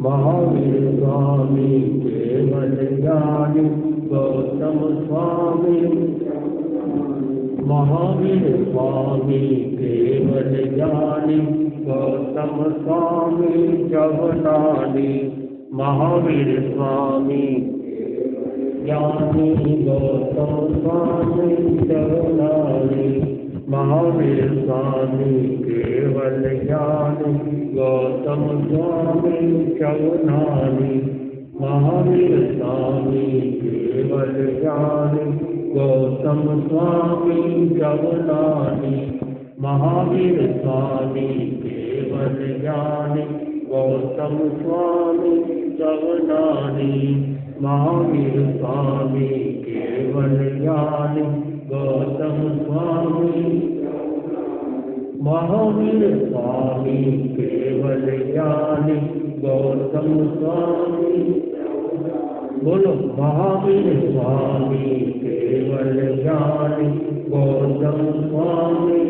महावीर स्वामी केवल ज्ञानी गौतम स्वामी। महावीर स्वामी केवल ज्ञानी गौतम स्वामी जवनानी। महावीर स्वामी ज्ञानी गौतम स्वामी जवनानी। महावीर स्वामी केवल ज्ञानी गौतम स्वामी जवनानी। महावीर स्वामी केवल ज्ञानी गौतम स्वामी जवनानी। महावीर स्वामी केवल ज्ञानी गौतम स्वामी जवनानी। महावीर स्वामी केवल ज्ञानी गौतम स्वामी। महावीर स्वामी केवल ज्ञानी गौतम स्वामी। बोलो महावीर स्वामी केवल ज्ञानी गौतम स्वामी।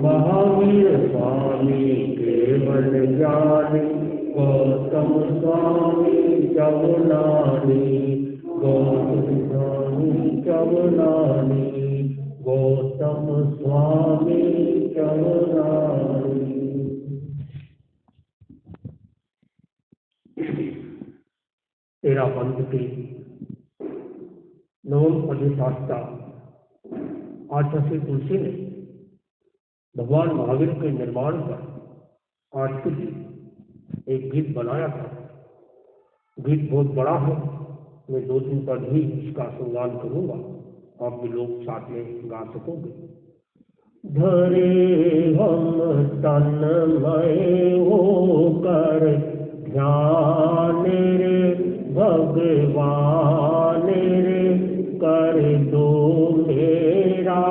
महावीर स्वामी केवल ज्ञानी गौतम स्वामी जवनानी। गौतम स्वामी जवनानी। गौतम स्वामी जवनानी। तेरा बंध की नवम अधिष्ठाता आचार्य तुलसी ने भगवान महावीर के निर्माण पर आज कुछ एक गीत बनाया था। गीत बहुत बड़ा है, मैं 2 दिन पर ही इसका संगान करूंगा, आप भी लोग साथ में गा सकोगे। धरे हम तन्मय होकर ध्यान रे भगवान रे, कर दो मेरा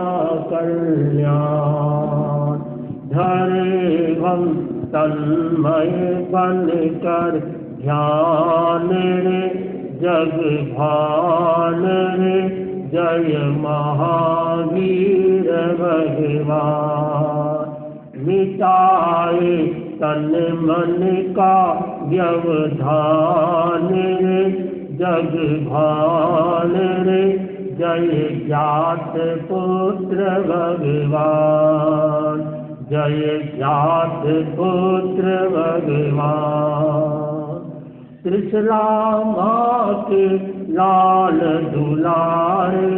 कल्याण। धरे हम तन्मय बन कर ध्यान रे जग भान रे, जय महावीर भगवान। मिटाए तन मन का व्यवधान रे, जग भान रे, जय जात पुत्र भगवान। जय जात पुत्र भगवान। त्रिशला माँ के लाल दुलारे,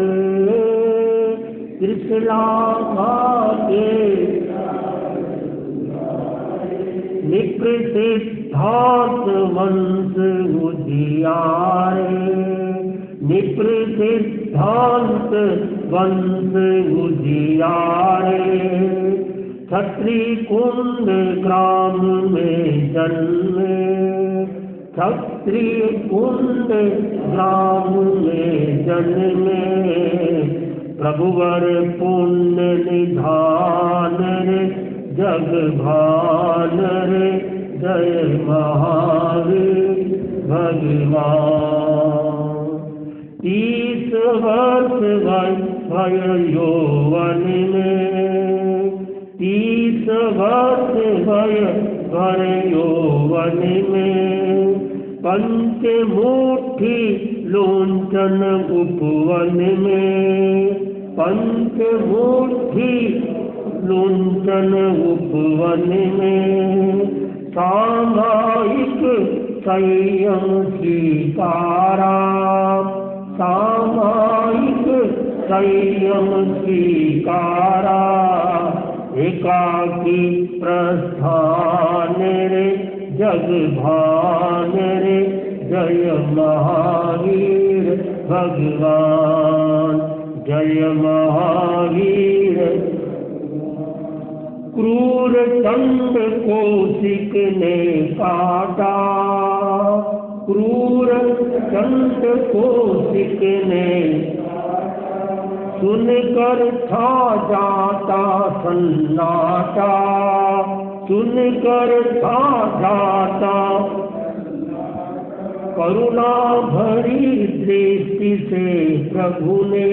त्रिशला माँ के निप्रसिद्धार्थ वंश उजियारे। निप्रसिद्धांत वंश उजियारे। क्षत्रिय कुंड ग्राम में जन्मे, क्षत्रिय कुंड ग्राम में जन्मे। प्रभुवर पुण्य निधान रे, जग भान रे, जय महावीर भगवान। 30 वर्ष भय यौवन में, 30 वर्ष भय यौवन में। पंचमुट्ठी लोंचन उपवन में, पंचमुट्ठी लोंचन उपवन में। सामायिक संयम स्वीकारा, सामायिक संयम स्वीकारा। एकाकी प्रस्थान रे, जग भान रे, जय महावीर भगवान। जय महावीर। क्रूर चंड कौशिक ने काटा, क्रूर चंड कौशिक ने सुनकर था जाता सन्नाटा, सुनकर था जाता। करुणा भरी दृष्टि से प्रभु ने,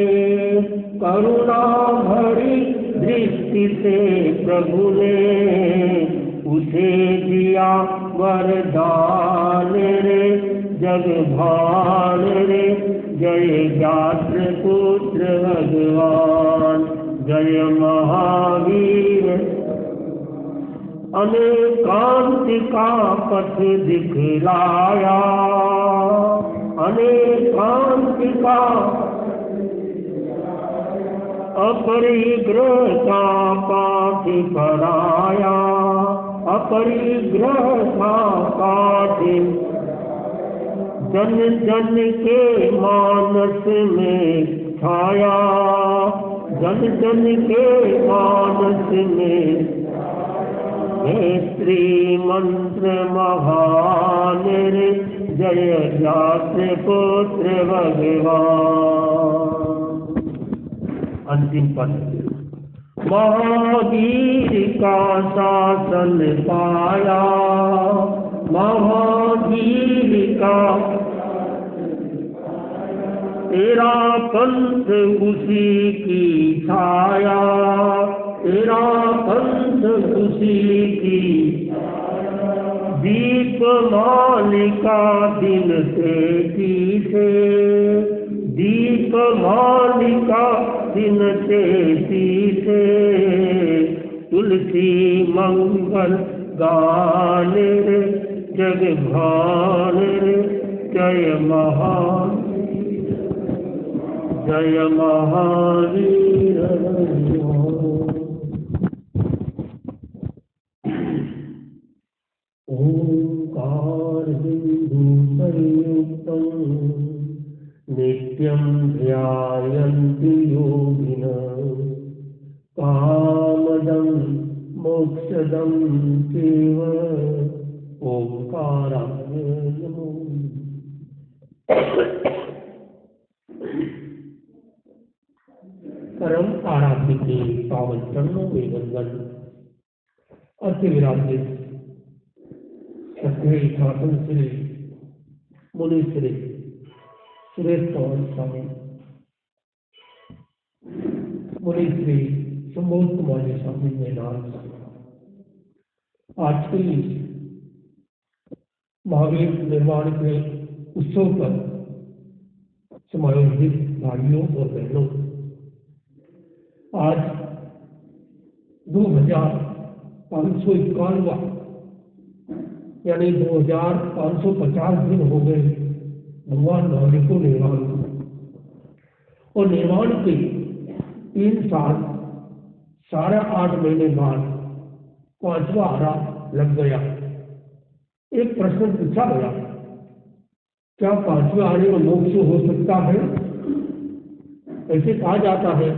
करुणा भरी दृष्टि से प्रभु ने उसे दिया वरदान रे जग भान रे, जय जात्र पुत्र भगवान, जय महावीर। अनेकांत का पथ दिखलाया, अनेकांत का अपरिग्रह का पाठ कराया, अपरिग्रह का पाठ जन जन के मानस में छाया, जन जन के मानस में श्री मंत्र महान रे, जय जात्र पुत्र भगवान। अंतिम पद। महावीर का शासन पाया, महावीर का तेरा पंथ उसी की छाया, तेरा पंथ उसी की दीप मालिका दिन तेजी से, दीप मालिका दिन तेजी से, तुलसी मंगल गान रे जग भान रे, जय महान जय महावीर। ओंकार बिंदु संयुक्तम नित्यं ध्यायन्ति योगिनः, कामदं मोक्षदं चैव ओंकाराय नमो। परम आराध्य के पावन चरणों में वंदन। अति विराजित सत्य शासन श्री मुनि श्री सुरेश पवन स्वामी, मुनि श्री सुबोध कुमार स्वामी मैदान, आज के महावीर निर्माण के उत्सव पर समायोजित भाइयों और बहनों, आज 2551 यानी 2550 दिन हो गए भगवान महावीर को निर्माण और निर्माण के 3 साल 8.5 महीने बाद 5वां आरा लग गया। एक प्रश्न पूछा गया, क्या 5वें आरे में मोक्ष हो सकता है? ऐसे कहा जाता है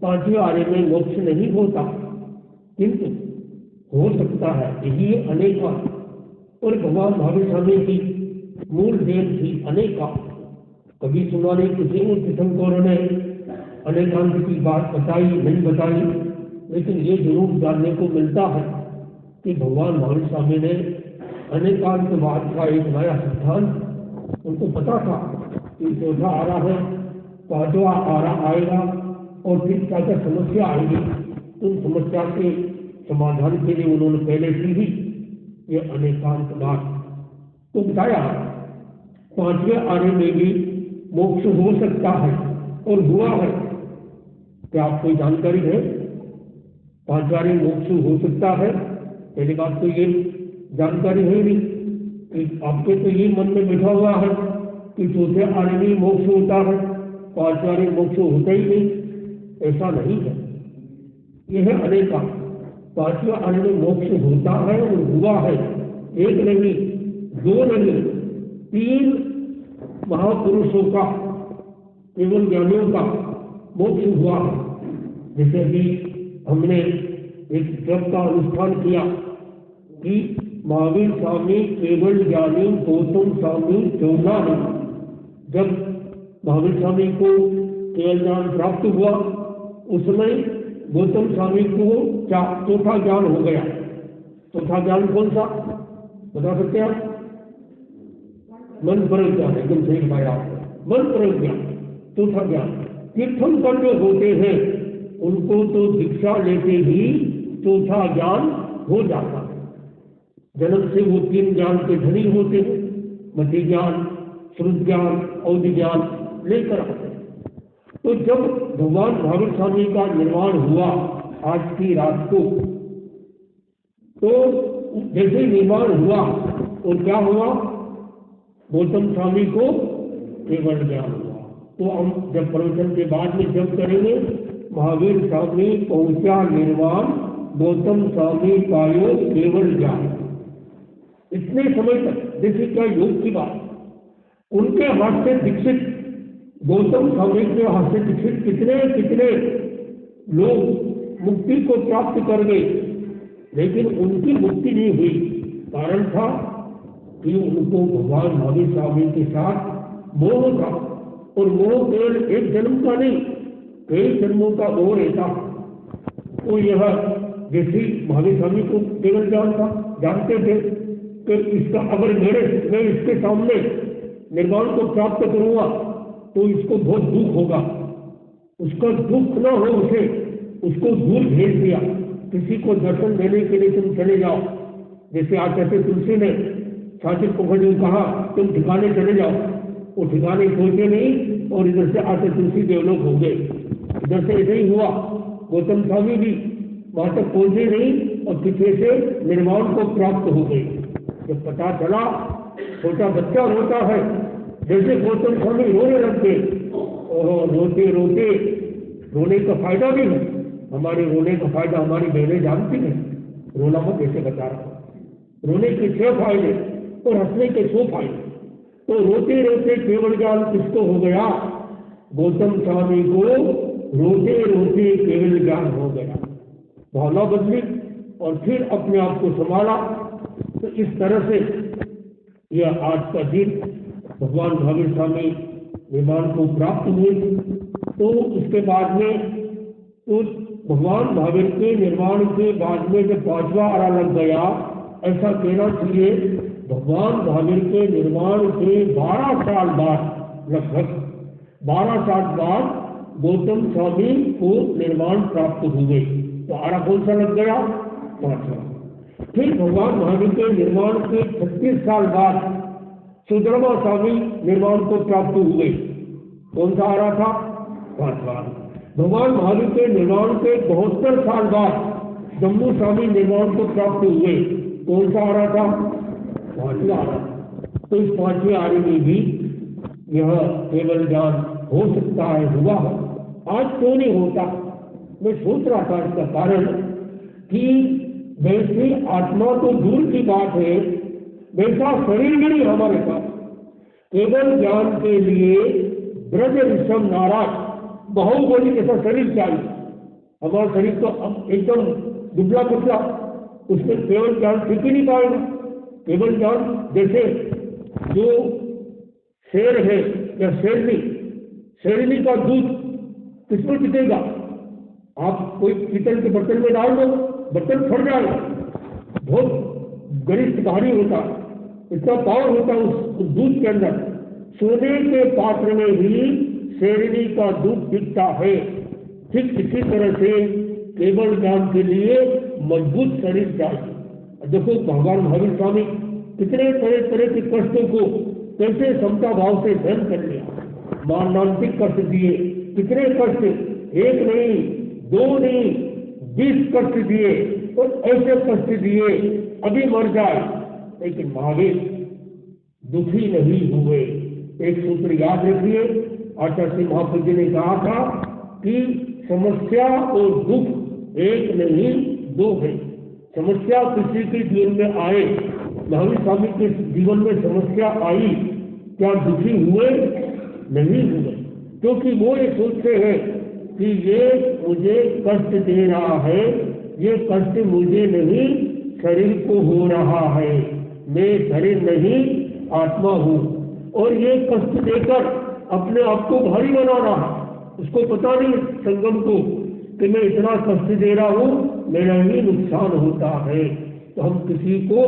5वें आरे में मोक्ष नहीं होता, किंतु हो सकता है। यही अनेक और भगवान महावीर स्वामी की मूल देन थी अनेका। कभी सुना नहीं किसी ने तीर्थंकरों ने अनेकांत की बात बताई नहीं बताई, लेकिन ये जरूर जानने को मिलता है कि भगवान महावीर स्वामी ने अनेकांतवाद का एक नया सिद्धांत, उनको पता था कि 4था आरा है, 5वां आरा आएगा और फिर क्या क्या समस्या आएगी, उन समस्या के समाधान के लिए उन्होंने पहले से ही ये अनेकांतवाद तो बताया। 5वें आरे में भी मोक्ष हो सकता है और हुआ है। क्या आपको जानकारी है 5वें आरे में मोक्ष हो सकता है? पहली बात तो ये जानकारी है नहीं कि आपके तो ये मन में बैठा हुआ है कि 4थे आरे में मोक्ष होता है, 5वें आरे में मोक्ष होता ही नहीं। ऐसा नहीं है। यह है अनेका। 5वें आरे में मोक्ष होता है और हुआ है। एक नहीं, 2 नहीं, 3 महापुरुषों का एवं ज्ञानियों का मोक्ष हुआ है। जैसे कि हमने एक जप का अनुष्ठान किया कि महावीर स्वामी केवल ज्ञानी गौतम स्वामी 14 ने, जब महावीर स्वामी को केवल ज्ञान प्राप्त हुआ उस समय गौतम स्वामी को 4था ज्ञान हो गया। 4था ज्ञान कौन सा बता सकते हैं आप? मन परक ज्ञान। एकदम सही बताया आपने, मन परक ज्ञान, 4था ज्ञान। तीर्थंकर जो होते हैं उनको तो दीक्षा लेते ही 4था ज्ञान हो जाता है। जन्म से वो 3 ज्ञान के धनी होते हैं, मति ज्ञान, श्रुत ज्ञान, अवधि ज्ञान लेकर आते हैं। तो जब भगवान महावीर स्वामी का निर्माण हुआ आज की रात को, तो जैसे निर्माण हुआ और क्या हुआ, गौतम स्वामी को केवल ज्ञान हुआ। तो हम जब प्रवचन के बाद में जब करेंगे, महावीर स्वामी पहुंचा निर्वाण, गौतम स्वामी पायो केवल ज्ञान। इतने समय तक देखिए क्या योग की बात, उनके हाथ से दीक्षित, गौतम स्वामी के हाथ से दीक्षित कितने कितने लोग मुक्ति को प्राप्त कर गए, लेकिन उनकी मुक्ति नहीं हुई। कारण था कि उनको भगवान महावीर स्वामी के साथ मोह था, और मोह केवल एक जन्म का नहीं, कई जन्मों का मोह रहता। तो यह जैसे महावीर स्वामी को केवल ज्ञान था, जानते थे कि इसका अगर मैं इसके सामने निर्वाण को प्राप्त करूंगा तो इसको बहुत दुख होगा, उसका दुख न हो उसे, उसको दूर भेज दिया, किसी को दर्शन देने के लिए तुम चले जाओ। जैसे आचार्य तुलसी ने साचिर पोखरी को कहा तुम ठिकाने चले जाओ, वो ठिकाने पहुंचे नहीं और इधर से आचार्य तुलसी देवलोक हो गए। इधर से ऐसे ही हुआ, गौतम स्वामी भी वहां तक पहुंचे नहीं और पीछे से निर्वाण को प्राप्त हो गए। जब पता चला, छोटा बच्चा रोता है, जैसे गौतम स्वामी रोने लग गए, और रोते रोते, रोने का फायदा भी है, हमारे रोने का फायदा हमारी बहनें जानती है, रोना मत कैसे बता रहा, रोने के 6 फायदे और हंसने के 100 फायदे। तो रोते रोते केवल ज्ञान किसको हो गया, गौतम स्वामी को रोते रोते केवल ज्ञान हो गया। भावना बदली और फिर अपने आप को संभाला। तो इस तरह से यह आज का दिन भगवान महावीर स्वामी निर्माण को प्राप्त हुए। तो उसके बाद में तो भगवान महावीर के निर्माण के बाद में जब 5वां आरा लग गया, ऐसा कहना चाहिए भगवान महावीर के निर्माण के 12 साल बाद, लगभग 12 साल बाद गौतम स्वामी को निर्माण प्राप्त हुए। तो आरा कौन सा लग गया, 5वां। फिर भगवान महावीर के निर्माण के 36 साल बाद सुधर्मा स्वामी निर्माण को प्राप्त हुए। कौन सा आ रहा था, 5वां। भगवान महावीर के निर्माण के 72 साल बाद जम्मू स्वामी निर्माण को प्राप्त हुए। कौन सा आ रहा था, 5वां आ रहा। तो इस 5वें आरे में भी यह केवल ज्ञान हो सकता है, हुआ है। आज क्यों नहीं होता, मैं सोच रहा था इसका कारण कि वैसे आत्मा तो दूर की बात है, वैसा शरीर भी नहीं हमारे पास। केवल ज्ञान के लिए ब्रज ऋषभ नाराज बाहुबली जैसा शरीर चाहिए। हमारा शरीर तो अब एकदम दुबला पतला, उसमें केवल ज्ञान सीख ही नहीं पाएगा। केवल ज्ञान जैसे जो शेर है या शेरनी का दूध किसमें पिटेगा, आप कोई पीतल के बर्तन में डाल दो, बर्तन फट जाएगा, बहुत गरिष्ठ भारी होता, इतना पावर होता उस दूध के अंदर। सोने के पात्र में ही शेरनी का दूध बिकता है। ठीक इसी तरह से केवल ज्ञान के लिए मजबूत शरीर चाहिए। देखो भगवान महावीर स्वामी कितने तरह तरह के कष्टों को कैसे समता भाव से सहन कर लिया, मानसिक कष्ट दिए, कितने कष्ट, 1 नहीं 2 नहीं 20 कष्ट दिए, और ऐसे कष्ट दिए अभी मर जाए, लेकिन महावीर दुखी नहीं हुए। एक सूत्र याद रखिए, आचार्य महाप्रभु जी ने कहा था कि समस्या और दुख एक नहीं 2 है। समस्या किसी के जीवन में आए, महावीर स्वामी के जीवन में समस्या आई, क्या दुखी हुए? नहीं हुए, क्योंकि वो ये सोचते हैं कि ये मुझे कष्ट दे रहा है, ये कष्ट मुझे नहीं शरीर को हो रहा है, मैं शरीर नहीं आत्मा हूँ, और ये कष्ट देकर अपने आप को भारी बना रहा। उसको पता नहीं संगम को कि मैं इतना कष्ट दे रहा हूँ, मेरा ही नुकसान होता है। तो हम किसी को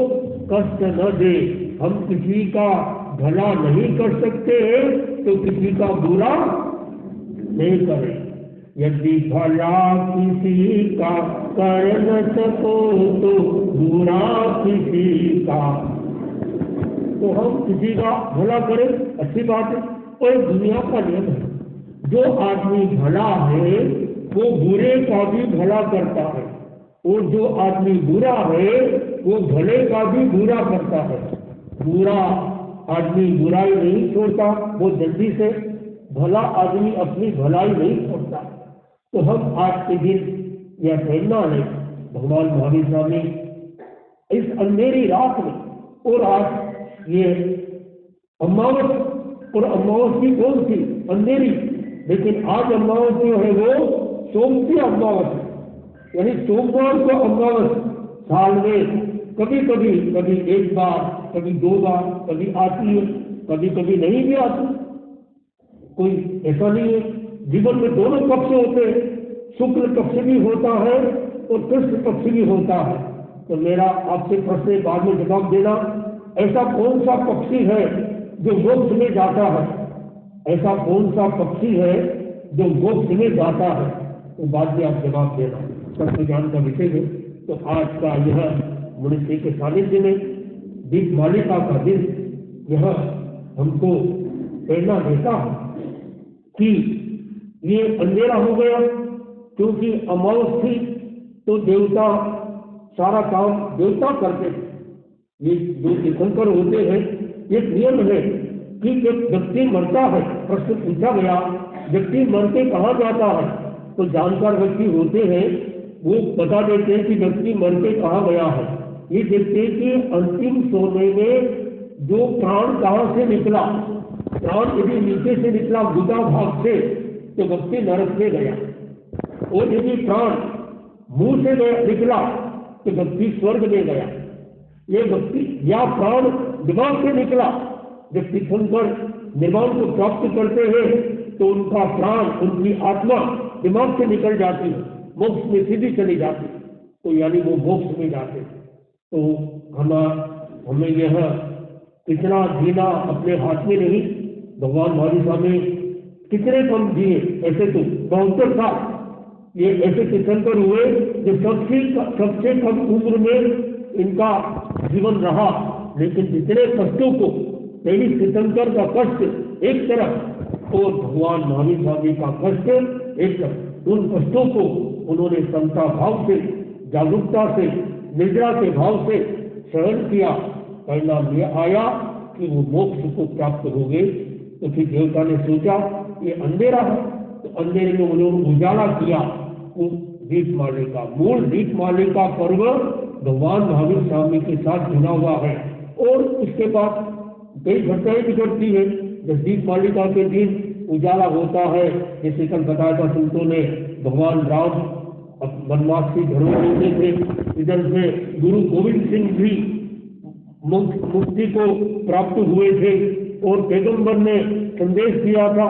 कष्ट न दे, हम किसी का भला नहीं कर सकते हैं तो किसी का बुरा नहीं करें। यदि भला किसी का कर न सको तो बुरा किसी का। तो हम किसी का भला करें, अच्छी बात है, और दुनिया का नियम है, जो आदमी भला है वो बुरे का भी भला करता है, और जो आदमी बुरा है वो भले का भी बुरा करता है। बुरा आदमी बुराई नहीं छोड़ता वो जल्दी से, भला आदमी अपनी भलाई नहीं छोड़ता। तो हम आज के दिन यह प्रेरणा है भगवान महावीर स्वामी इस अंधेरी रात में, और आज ये अमावस, और अमावस की कौन सी अंधेरी, लेकिन आज अमावस जो है वो सोमती अमावस है, यानी सोमवार को अमावस साल में कभी कभी, कभी एक बार, कभी 2 बार, कभी आती है, कभी कभी नहीं भी आती। कोई ऐसा नहीं है, जीवन में दोनों पक्ष होते हैं, शुक्ल पक्ष भी होता है और कृष्ण पक्ष भी होता है। तो मेरा आपसे प्रश्न बाद में जवाब देना, ऐसा कौन सा पक्षी है जो मोक्ष में जाता है, ऐसा कौन सा पक्षी है जो मोक्ष में जाता है, तो बाद में आप जवाब देना, तत्व ज्ञान का विषय है। तो आज का यह मनुष्य के सानिध्य में दीपमालिका का दिन यह हमको प्रेरणा देता है कि ये अंधेरा हो गया, क्योंकि अमावस थी तो देवता सारा काम देवता करते थे। ये जो तीर्थंकर होते हैं, एक नियम है कि जब व्यक्ति मरता है, प्रश्न पूछा गया व्यक्ति मर के कहाँ जाता है, तो जानकार व्यक्ति होते हैं वो बता देते हैं कि व्यक्ति मर के कहाँ गया है। ये देखते हैं कि अंतिम सोने में जो प्राण कहाँ से निकला, प्राण यदि नीचे से निकला गुदा भाग से तो व्यक्ति नरक में गया, और यदि प्राण मुंह से निकला तो व्यक्ति स्वर्ग में गया। ये व्यक्ति या प्राण दिमाग से निकला, जब तीर्थंकर निर्वाण को प्राप्त करते हैं तो उनका प्राण, उनकी आत्मा दिमाग से निकल जाती है, मोक्ष में सीधी चली जाती है, तो यानी वो मोक्ष में जाते हैं। तो हमें यह कितना जीना अपने हाथ में नहीं। भगवान महावीर स्वामी कितने कम जिए, ऐसे तो 72 साल ये ऐसे तीर्थंकर हुए जो सबसे कम उम्र में इनका जीवन रहा, लेकिन जितने कष्टों को, पहली तीर्थंकर का कष्ट एक तरफ और भगवान महावीर स्वामी का कष्ट एक तरफ, उन कष्टों को उन्होंने समता भाव से, जागरूकता से, निद्रा के भाव से सहन किया। परिणाम यह आया कि वो मोक्ष को प्राप्त हो गए। तो फिर देवता ने सोचा ये अंधेरा है, तो अंधेरे में उन्होंने उजाला किया। वो दीपमालिका, मूल दीपमालिका पर्व भगवान महावीर स्वामी के साथ जुड़ा हुआ है। और उसके बाद कई घटनाएं भी घटती है। जब दीपमालिका के दिन उजाला होता है, जैसे कल बताया था संतों ने, भगवान राम वनवास की घरों में होते थे, इधर से गुरु गोविंद सिंह भी मुक्ति को प्राप्त हुए थे, और पैगंबर ने संदेश दिया था,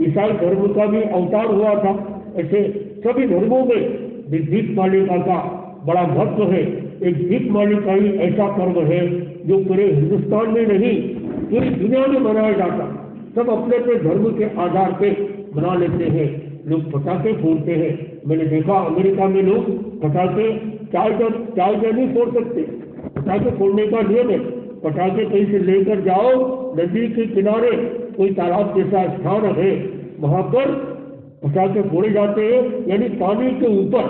ईसाई धर्म का भी अवतार हुआ था। ऐसे सभी धर्मों में दीपमालिका का बड़ा महत्व है। एक दीपमालिका ही ऐसा पर्व है जो पूरे हिंदुस्तान में नहीं, पूरी दुनिया में मनाया जाता। सब अपने अपने धर्म के आधार पे बना लेते हैं। लोग पटाखे फोड़ते हैं। मैंने देखा अमेरिका में लोग पटाखे चाय नहीं फोड़ सकते, पटाखे फोड़ने का नियम है। पटाखे कहीं से लेकर जाओ, नदी के किनारे कोई तालाब जैसा स्थान है, वहां पर पटाखे फोड़े जाते हैं, यानी पानी के ऊपर।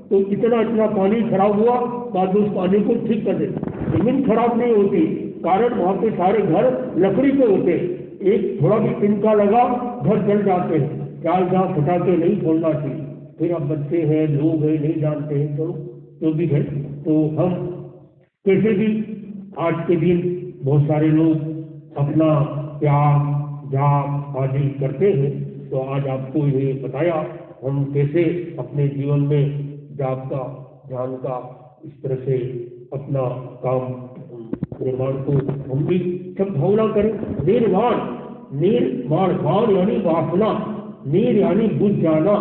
तो इतना पानी खराब हुआ, बाद में उस पानी को ठीक कर देते। जमीन खराब नहीं होती, कारण वहां पे सारे घर लकड़ी के होते हैं। एक थोड़ा भी तिनका लगा घर जल जाते हैं। चार जहाँ पटाखे नहीं फोड़ना चाहिए। फिर अब बच्चे हैं, लोग हैं, नहीं जानते हैं, चलो जो भी है। तो हम कैसे भी आज के दिन बहुत सारे लोग अपना त्याग जाप आदि करते हैं। तो आज आपको ये बताया हम कैसे अपने जीवन में जाप का, ध्यान का, इस तरह से अपना काम निर्माण को हम भी सब भावना करें। निर्माण भाव यानी वासना, नीर यानी बुझ जाना।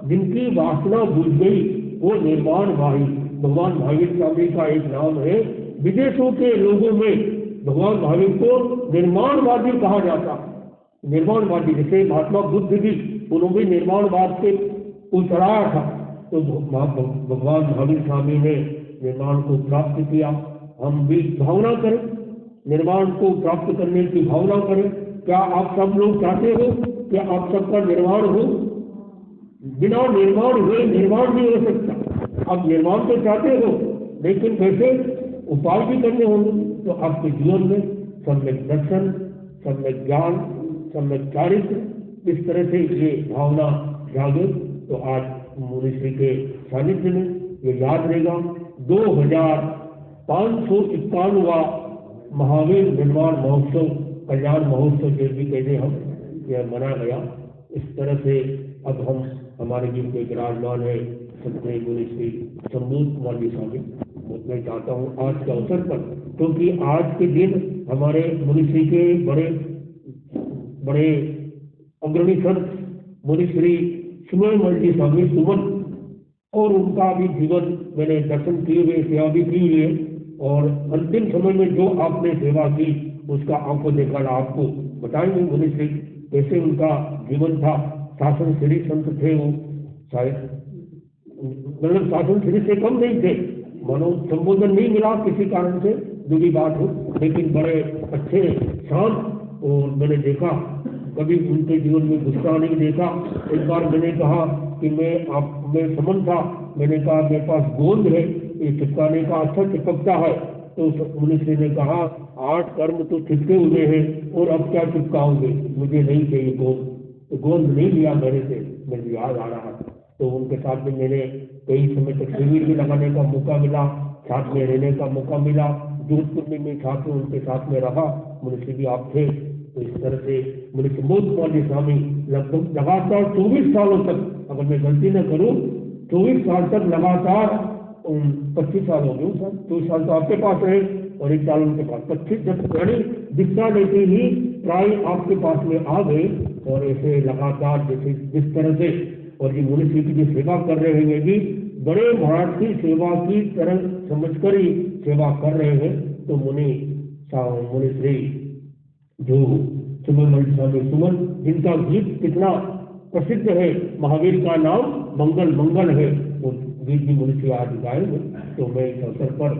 जिनकी वासना बुझ गई वो निर्माण भाई। भगवान महावीर स्वामी का एक नाम है। विदेशों के लोगों में भगवान महावीर को निर्माणवादी कहा जाता। निर्माणवादी, जैसे महात्मा बुद्ध भी, उन्होंने निर्माणवाद के उतरा था, तो भगवान महावीर स्वामी ने निर्वाण को प्राप्त किया। हम भी भावना करें, निर्वाण को प्राप्त करने की भावना करें। क्या आप सब लोग चाहते हो कि आप सबका निर्वाण हो? बिना निर्वाण हुए निर्वाण नहीं हो सकता। आप निर्वाण तो चाहते हो, लेकिन कैसे उपाय भी करने होंगे। तो आपके जीवन में सम्यक दर्शन, सम्यक ज्ञान, सम्यक चारित्र, इस तरह से ये भावना जागे तो आज मुनिश्री के सानिध्य में ये याद रहेगा। 2551वां महावीर निर्वाण महोत्सव, कल्याण महोत्सव जो भी कहते हम, यह मना गया। इस तरह से अब हम हमारे बीच में विराजमान है सत्य मुनिश्री संबोध कुमार जी स्वामी। मैं चाहता हूँ आज के अवसर पर, क्योंकि आज के दिन हमारे मुनिश्री के बड़े बड़े अग्रणी संत मुनिश्री सुमन जी स्वामी सुमन, और उनका भी जीवन मैंने दर्शन किए हुए, सेवा भी की हुई है। और अंतिम समय में जो आपने सेवा की उसका आपको देखा, आपको बताएंगे मुनिश्री कैसे उनका जीवन था। शासन श्री संत थे वो, शायद मतलब शासन श्री से कम नहीं थे, मनो संबोधन नहीं मिला किसी कारण से, दूरी बात हो, लेकिन बड़े अच्छे शांत। और मैंने देखा कभी उनके जीवन में गुस्सा नहीं देखा। एक बार मैंने कहा कि मैं समझ था, मैंने कहा मेरे पास गोंद है, ये चिपकाने का अच्छा चिपकता है। तो मुनिश्री ने कहा 8 कर्म तो चिपके हुए हैं और अब क्या चिपकाओगे, मुझे नहीं चाहिए गोंद। तो गोंद नहीं लिया मेरे से, मुझे याद आ रहा। तो उनके साथ में मैंने कई समय तक शिविर भी लगाने का मौका मिला, साथ में रहने का मौका मिला। जोधपुर में साथ में उनके साथ में रहा, मुनिश्री भी आप थे। तो इस तरह से मुनिश्री संबोध कुमार जी स्वामी लगभग लगातार 24 सालों तक, अगर मैं गलती न करूं 24 साल तक लगातार, 25 साल हो गए सर, 24 साल तो आपके पास रहे और 1 साल उनके पास, 25 जब यानी दीक्षा लेते ही प्राय आपके पास में आ गए। और ऐसे लगातार जैसे जिस तरह से, और ये मुनिश्री की जो सेवा कर रहे हैं, ये भी बड़े महाराज की सेवा की तरह समझकर ही सेवा कर रहे हैं। तो मुनिश्री जो सुमन स्वामी सुमन, जिनका गीत कितना प्रसिद्ध है, महावीर का नाम मंगल मंगल है, वो गीत भी मुनिश्री आज गाएंगे। तो मैं इस अवसर पर